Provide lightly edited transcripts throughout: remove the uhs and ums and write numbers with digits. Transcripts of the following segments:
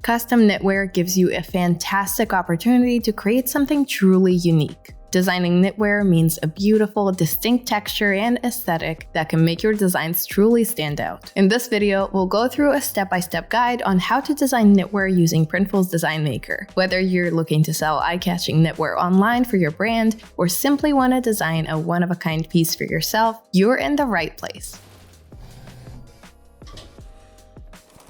Custom knitwear gives you a fantastic opportunity to create something truly unique. Designing knitwear means a beautiful, distinct texture and aesthetic that can make your designs truly stand out. In this video, we'll go through a step-by-step guide on how to design knitwear using Printful's Design Maker. Whether you're looking to sell eye-catching knitwear online for your brand or simply want to design a one-of-a-kind piece for yourself, you're in the right place.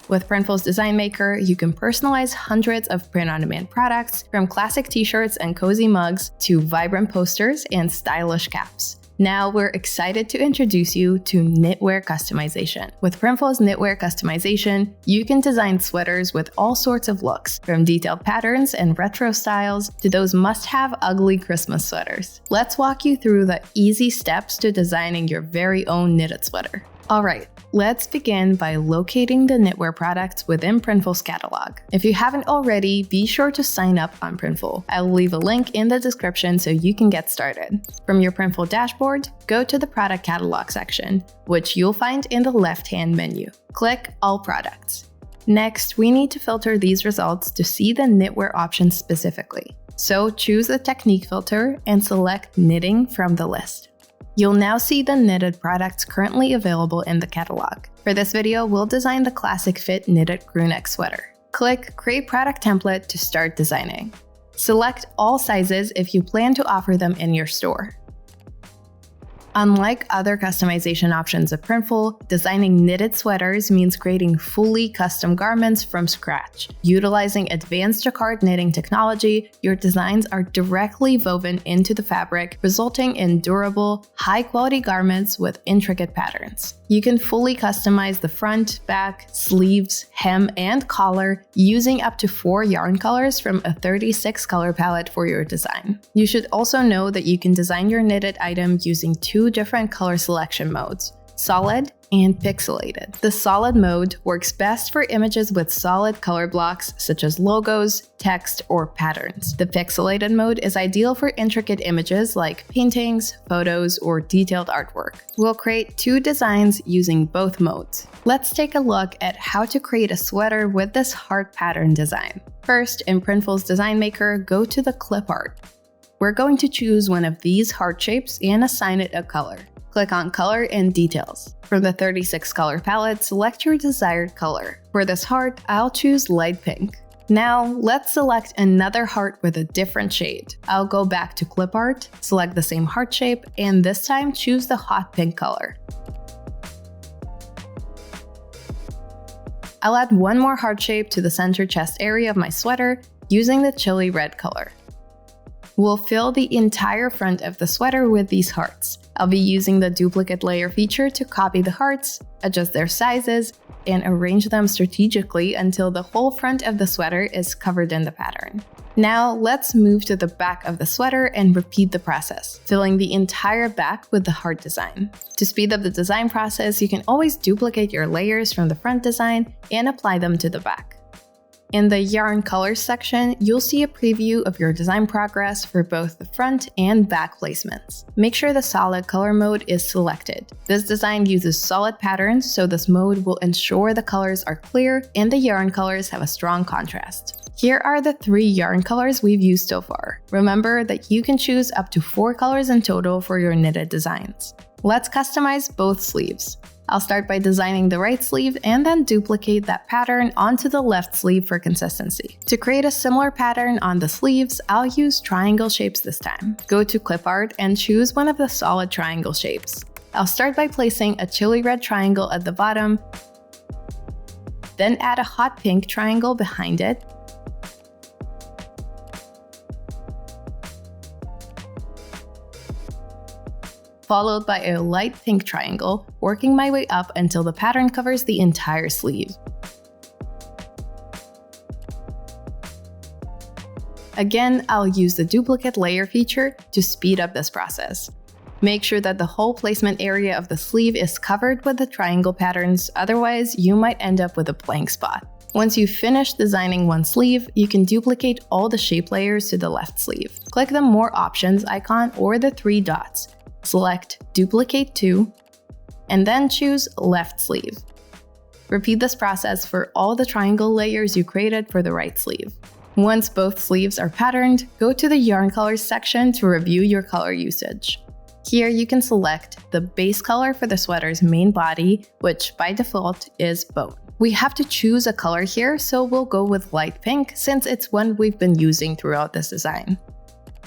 With Printful's Design Maker, you can personalize hundreds of print-on-demand products, from classic t-shirts and cozy mugs to vibrant posters and stylish caps. Now we're excited to introduce you to knitwear customization. With Printful's knitwear customization, you can design sweaters with all sorts of looks, from detailed patterns and retro styles to those must-have ugly Christmas sweaters. Let's walk you through the easy steps to designing your very own knitted sweater. Alright, let's begin by locating the knitwear products within Printful's catalog. If you haven't already, be sure to sign up on Printful. I'll leave a link in the description so you can get started. From your Printful dashboard, go to the product catalog section, which you'll find in the left-hand menu. Click All Products. Next, we need to filter these results to see the knitwear options specifically. So choose the technique filter and select Knitting from the list. You'll now see the knitted products currently available in the catalog. For this video, we'll design the classic fit knitted crewneck sweater. Click Create Product Template to start designing. Select all sizes if you plan to offer them in your store. Unlike other customization options of Printful, designing knitted sweaters means creating fully custom garments from scratch. Utilizing advanced jacquard knitting technology, your designs are directly woven into the fabric, resulting in durable, high-quality garments with intricate patterns. You can fully customize the front, back, sleeves, hem, and collar using up to 4 yarn colors from a 36 color palette for your design. You should also know that you can design your knitted item using 2 different color selection modes: solid and pixelated. The solid mode works best for images with solid color blocks such as logos, text, or patterns. The pixelated mode is ideal for intricate images like paintings, photos, or detailed artwork. We'll create 2 designs using both modes. Let's take a look at how to create a sweater with this heart pattern design. First, in Printful's Design Maker, go to the clipart. We're going to choose one of these heart shapes and assign it a color. Click on Color and Details. From the 36 color palette, select your desired color. For this heart, I'll choose light pink. Now, let's select another heart with a different shade. I'll go back to clipart, select the same heart shape, and this time choose the hot pink color. I'll add one more heart shape to the center chest area of my sweater using the chili red color. We'll fill the entire front of the sweater with these hearts. I'll be using the duplicate layer feature to copy the hearts, adjust their sizes, and arrange them strategically until the whole front of the sweater is covered in the pattern. Now let's move to the back of the sweater and repeat the process, filling the entire back with the heart design. To speed up the design process, you can always duplicate your layers from the front design and apply them to the back. In the Yarn Colors section, you'll see a preview of your design progress for both the front and back placements. Make sure the solid color mode is selected. This design uses solid patterns, so this mode will ensure the colors are clear and the yarn colors have a strong contrast. Here are the 3 yarn colors we've used so far. Remember that you can choose up to 4 colors in total for your knitted designs. Let's customize both sleeves. I'll start by designing the right sleeve and then duplicate that pattern onto the left sleeve for consistency. To create a similar pattern on the sleeves, I'll use triangle shapes this time. Go to clipart and choose one of the solid triangle shapes. I'll start by placing a chili red triangle at the bottom, then add a hot pink triangle behind it, followed by a light pink triangle, working my way up until the pattern covers the entire sleeve. Again, I'll use the duplicate layer feature to speed up this process. Make sure that the whole placement area of the sleeve is covered with the triangle patterns, otherwise you might end up with a blank spot. Once you've finished designing one sleeve, you can duplicate all the shape layers to the left sleeve. Click the More Options icon or the 3 dots. Select Duplicate To, and then choose Left Sleeve. Repeat this process for all the triangle layers you created for the right sleeve. Once both sleeves are patterned, go to the yarn colors section to review your color usage. Here you can select the base color for the sweater's main body, which by default is bone. We have to choose a color here, so we'll go with light pink since it's one we've been using throughout this design.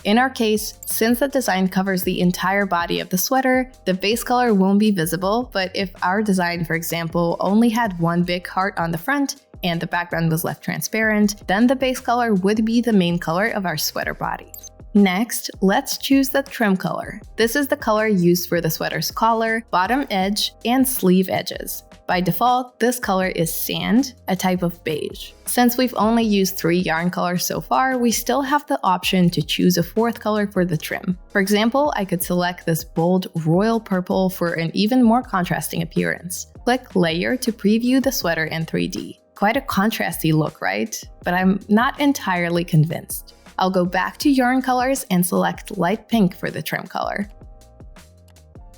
In our case, since the design covers the entire body of the sweater, the base color won't be visible, but if our design, for example, only had one big heart on the front and the background was left transparent, then the base color would be the main color of our sweater body. Next, let's choose the trim color. This is the color used for the sweater's collar, bottom edge, and sleeve edges. By default, this color is sand, a type of beige. Since we've only used 3 yarn colors so far, we still have the option to choose a 4th color for the trim. For example, I could select this bold royal purple for an even more contrasting appearance. Click Layer to preview the sweater in 3D. Quite a contrasty look, right? But I'm not entirely convinced. I'll go back to yarn colors and select light pink for the trim color.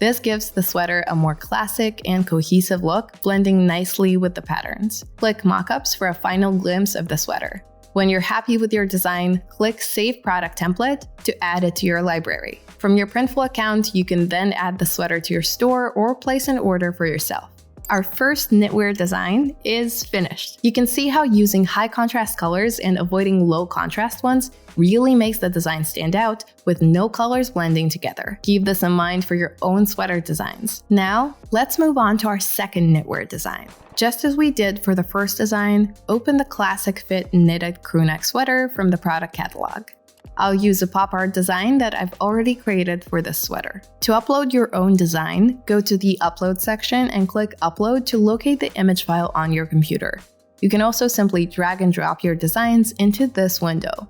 This gives the sweater a more classic and cohesive look, blending nicely with the patterns. Click Mockups for a final glimpse of the sweater. When you're happy with your design, click Save Product Template to add it to your library. From your Printful account, you can then add the sweater to your store or place an order for yourself. Our first knitwear design is finished. You can see how using high contrast colors and avoiding low contrast ones really makes the design stand out with no colors blending together. Keep this in mind for your own sweater designs. Now, let's move on to our second knitwear design. Just as we did for the first design, open the classic fit knitted crewneck sweater from the product catalog. I'll use a pop art design that I've already created for this sweater. To upload your own design, go to the Upload section and click Upload to locate the image file on your computer. You can also simply drag and drop your designs into this window.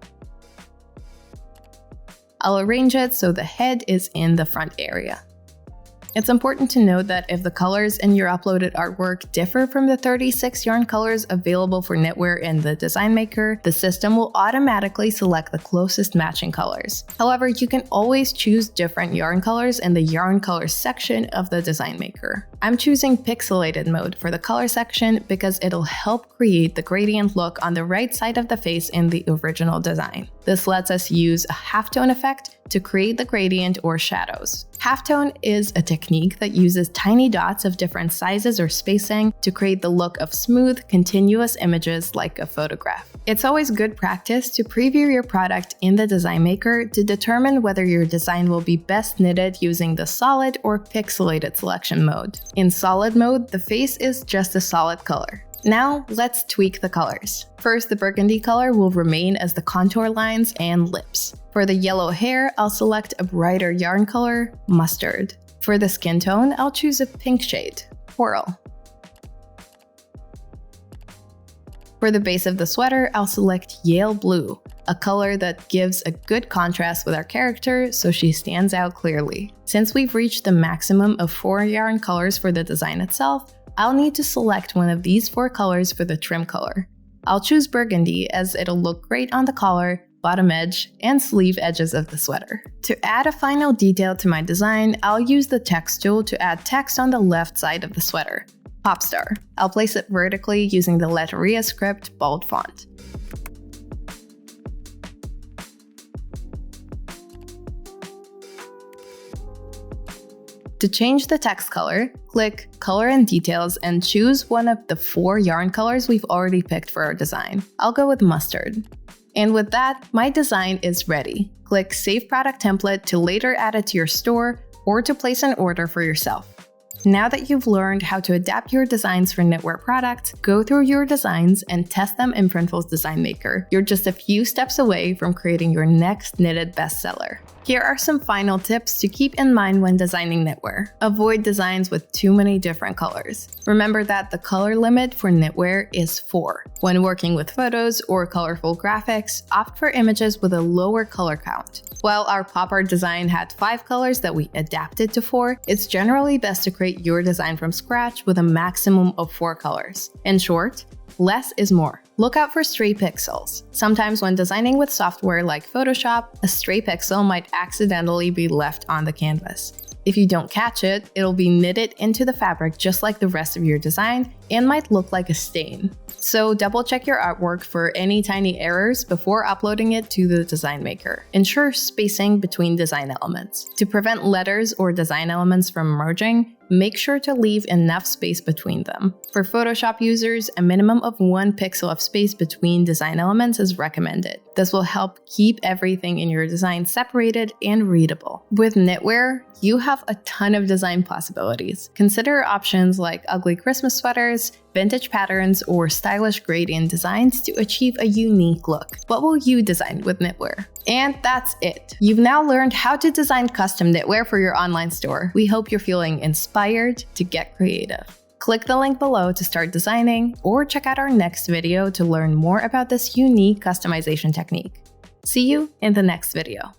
I'll arrange it so the head is in the front area. It's important to note that if the colors in your uploaded artwork differ from the 36 yarn colors available for knitwear in the Design Maker, the system will automatically select the closest matching colors. However, you can always choose different yarn colors in the Yarn Colors section of the Design Maker. I'm choosing Pixelated mode for the color section because it'll help create the gradient look on the right side of the face in the original design. This lets us use a halftone effect to create the gradient or shadows. Halftone is a technique that uses tiny dots of different sizes or spacing to create the look of smooth, continuous images like a photograph. It's always good practice to preview your product in the Design Maker to determine whether your design will be best knitted using the solid or pixelated selection mode. In solid mode, the face is just a solid color. Now, let's tweak the colors. First, the burgundy color will remain as the contour lines and lips. For the yellow hair, I'll select a brighter yarn color, mustard. For the skin tone, I'll choose a pink shade, coral. For the base of the sweater, I'll select Yale Blue, a color that gives a good contrast with our character so she stands out clearly. Since we've reached the maximum of 4 yarn colors for the design itself, I'll need to select one of these 4 colors for the trim color. I'll choose burgundy as it'll look great on the collar, bottom edge, and sleeve edges of the sweater. To add a final detail to my design, I'll use the text tool to add text on the left side of the sweater. Popstar. I'll place it vertically using the Letteria script bold font. To change the text color, click Color and Details and choose one of the 4 yarn colors we've already picked for our design. I'll go with mustard. And with that, my design is ready. Click Save Product Template to later add it to your store or to place an order for yourself. Now that you've learned how to adapt your designs for knitwear products, go through your designs and test them in Printful's Design Maker. You're just a few steps away from creating your next knitted bestseller. Here are some final tips to keep in mind when designing knitwear. Avoid designs with too many different colors. Remember that the color limit for knitwear is 4. When working with photos or colorful graphics, opt for images with a lower color count. While our pop art design had 5 colors that we adapted to 4, it's generally best to create your design from scratch with a maximum of 4 colors. In short, less is more. Look out for stray pixels. Sometimes when designing with software like Photoshop, a stray pixel might accidentally be left on the canvas. If you don't catch it, it'll be knitted into the fabric just like the rest of your design, and might look like a stain. So double check your artwork for any tiny errors before uploading it to the Design Maker. Ensure spacing between design elements. To prevent letters or design elements from merging, make sure to leave enough space between them. For Photoshop users, a minimum of 1 pixel of space between design elements is recommended. This will help keep everything in your design separated and readable. With knitwear, you have a ton of design possibilities. Consider options like ugly Christmas sweaters, vintage patterns, or stylish gradient designs to achieve a unique look. What will you design with knitwear? And that's it. You've now learned how to design custom knitwear for your online store. We hope you're feeling inspired to get creative. Click the link below to start designing, or check out our next video to learn more about this unique customization technique. See you in the next video.